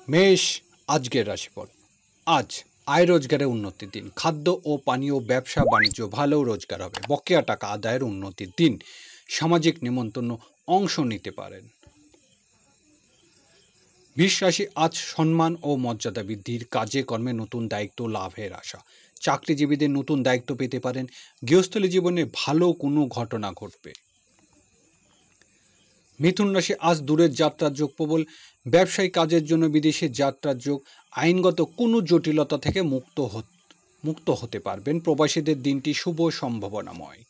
মেষ আজকের রাশিফল। আজ আয় রোজগারের উন্নতির দিন। খাদ্য ও পানীয় ব্যবসা বাণিজ্য ভালো রোজগার হবে। বকেয়া টাকা আদায়ের উন্নতির দিন। সামাজিক নিমন্ত্রণ অংশ নিতে পারেন। বৃষ রাশি, আজ সম্মান ও মর্যাদা বৃদ্ধির, কাজে কর্মে নতুন দায়িত্ব লাভের আশা। চাকরিজীবীদের নতুন দায়িত্ব পেতে পারেন। গৃহস্থলী জীবনে ভালো কোনো ঘটনা ঘটবে। মিথুন রাশি, আজ দূরের যাত্রার যোগ প্রবল। ব্যবসায়িক কাজের জন্য বিদেশে যাত্রার যোগ। আইনগত কোনো জটিলতা থেকে মুক্ত হতে পারবেন। প্রবাসীদের দিনটি শুভ সম্ভাবনাময়।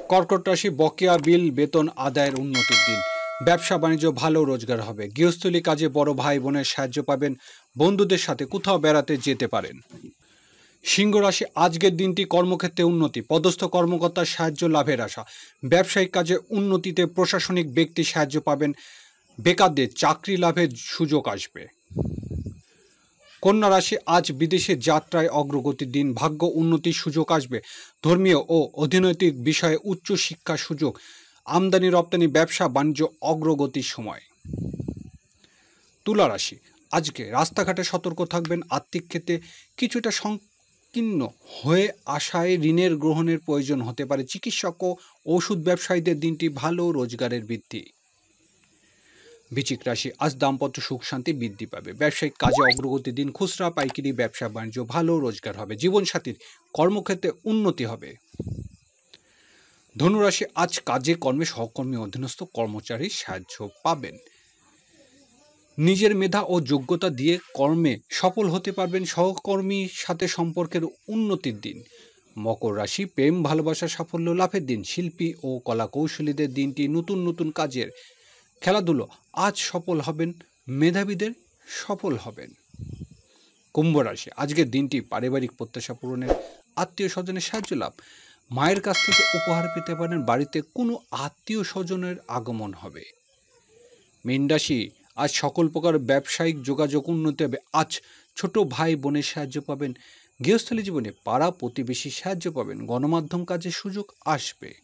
কর্কট রাশি, বকেয়া বিল বেতন আদায়ের উন্নতির দিন। ব্যবসা বাণিজ্য ভালো রোজগার হবে। গৃহস্থলী কাজে বড় ভাই বোনের সাহায্য পাবেন। বন্ধুদের সাথে কোথাও বেড়াতে যেতে পারেন। সিংহ রাশি, আজকের দিনটি কর্মক্ষেত্রে উন্নতি। পদস্থ কর্মকর্তার সাহায্য লাভের আশা। ব্যবসায়িক কাজে উন্নতিতে প্রশাসনিক ব্যক্তির সাহায্য পাবেন। বেকারদের চাকরি লাভের সুযোগ আসবে। কন্যা রাশি, আজ বিদেশে যাত্রায় অগ্রগতির দিন। ভাগ্য উন্নতির সুযোগ আসবে। ধর্মীয় ও অর্থনৈতিক বিষয়ে উচ্চ শিক্ষার সুযোগ। আমদানি রপ্তানি ব্যবসা বাণিজ্য অগ্রগতির সময়। তুলা রাশি, আজকে রাস্তাঘাটে সতর্ক থাকবেন। আর্থিক ক্ষেত্রে কিছুটা সংকীর্ণ হয়ে আসায় ঋণের গ্রহণের প্রয়োজন হতে পারে। চিকিৎসক ও ওষুধ ব্যবসায়ীদের দিনটি ভালো রোজগারের বৃদ্ধি। বৃশ্চিক রাশি, আজ দাম্পত্য সুখ শান্তি বৃদ্ধি পাবে। ব্যবসায়িক কাজে অগ্রগতির দিন। খুচরা পাইকারি ব্যবসা বাণিজ্য ভালো রোজগার হবে। জীবনসাথীর কর্মক্ষেত্রে উন্নতি হবে। ধনুরাশি, আজ কাজে কর্মে সহকর্মী অধীনস্থ কর্মচারীর সাহায্য পাবেন। নিজের মেধা ও যোগ্যতা দিয়ে কর্মে সফল হতে পারবেন। সহকর্মীর সাথে সম্পর্কের উন্নতির দিন। মকর রাশি, প্রেম ভালোবাসা সাফল্য লাভের দিন। শিল্পী ও কলা কৌশলীদের দিনটি নতুন নতুন কাজের। খেলাধুলো আজ সফল হবেন। মেধাবীদের সফল হবেন। কুম্ভ রাশি, আজকের দিনটি পারিবারিক প্রত্যাশা পূরণের, আত্মীয় স্বজনের সাহায্য লাভ। মায়ের কাছ থেকে উপহার পেতে পারেন। বাড়িতে কোনো আত্মীয় স্বজনের আগমন হবে। মীন রাশি, আজ সকল প্রকার ব্যবসায়িক যোগাযোগ উন্নতি হবে। আজ ছোট ভাই বোনের সাহায্য পাবেন। গৃহস্থলী জীবনে পাড়া প্রতিবেশীর সাহায্য পাবেন। গণমাধ্যম কাজের সুযোগ আসবে।